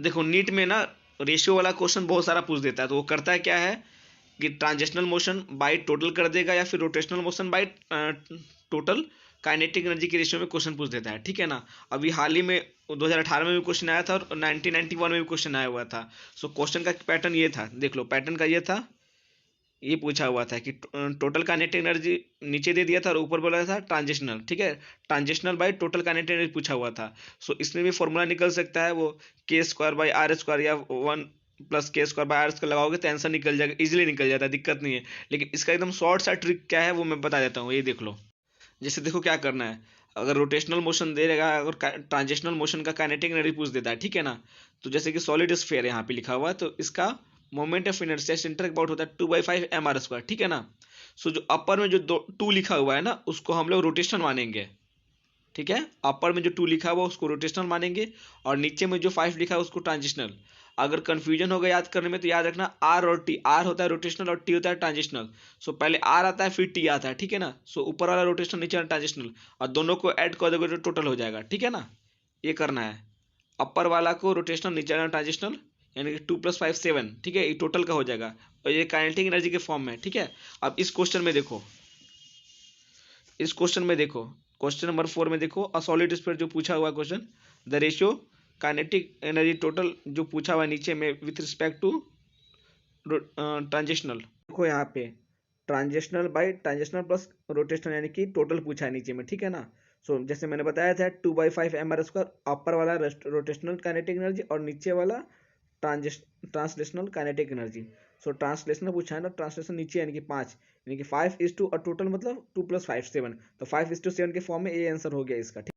देखो नीट में ना रेशियो वाला क्वेश्चन बहुत सारा पूछ देता है, तो वो करता है क्या है कि ट्रांजिशनल मोशन बाय टोटल कर देगा या फिर rotational motion by total kinetic energy के रेशियो में क्वेश्चन पूछ देता है, ठीक है ना। अभी हाल ही में 2018 में भी क्वेश्चन आया था और 1991 में भी क्वेश्चन आया हुआ था। सो क्वेश्चन का पैटर्न ये था, देख लो पैटर्न का ये था, ये पूछा हुआ था कि टोटल काइनेटिक एनर्जी नीचे दे दिया था और ऊपर बोला था ट्रांजिशनल, ठीक है। Transitional by total kinetic energy पूछा हुआ था। सो इसमें भी फॉर्मूला निकल सकता है, वो के स्क्वायर बाई आर स्क्वायर या 1 + k² बाय आर स्क्वायर लगाओगे तो आंसर निकल जाएगा, इजीली निकल जाता है, दिक्कत नहीं है। लेकिन इसका एकदम शॉर्ट सा ट्रिक क्या है वो मैं बता देता हूँ, ये देख लो। जैसे देखो क्या करना है, अगर रोटेशनल मोशन दे देगा, अगर ट्रांजिशनल मोशन का काइनेटिक एनर्जी पूछ देता है, ठीक है ना। तो जैसे कि सॉलिड स्फीयर यहाँ पे लिखा हुआ है, तो इसका moment of inertia centre about होता है 2/5 mr², ठीक है ना। सो जो अपर में जो 2 लिखा हुआ है ना, उसको हम लोग रोटेशन मानेंगे, ठीक है। अपर में जो 2 लिखा हुआ उसको रोटेशनल मानेंगे, और नीचे में जो 5 लिखा है उसको ट्रांजिशनल। अगर कंफ्यूजन होगा याद करने में तो याद रखना आर और टी, आर होता है रोटेशनल और टी होता है ट्रांजिशनल। सो पहले आर आता है फिर टी आता है, ठीक है ना। सो ऊपर वाला रोटेशनल नीचे वाला ट्रांजिशनल, और दोनों को ऐड कर दोगे तो टोटल हो जाएगा, ठीक है ना। ये करना है, अपर वाला को रोटेशनल नीचे वाला ट्रांजिशनल, यानी कि 2 + 5 7, ठीक है, ये टोटल का हो जाएगा। और ये काइनेटिक एनर्जी के फॉर्म में, ठीक है। अब इस क्वेश्चन में देखो, इस क्वेश्चन में देखो, क्वेश्चन नंबर 4 में देखो, अ सॉलिड स्फीयर जो पूछा हुआ question, the ratio kinetic energy total जो पूछा हुआ है नीचे में विथ रिस्पेक्ट टू ट्रांजिशनल, देखो यहाँ पे transitional by transitional plus rotational, यानी कि टोटल पूछा है नीचे में, ठीक है ना। सो जैसे मैंने बताया था 2/5 mr², अपर वाला रोटेशनल काइनेटिक एनर्जी और नीचे वाला ट्रांसलेशनल काइनेटिक एनर्जी। सो ट्रांसलेशनल पूछा है ना, ट्रांसलेशन नीचे यानी कि 5, यानी कि 5 is to और टोटल मतलब 2 + 5 7, तो 5 is to 7 के फॉर्म में ये आंसर हो गया इसका, ठीक।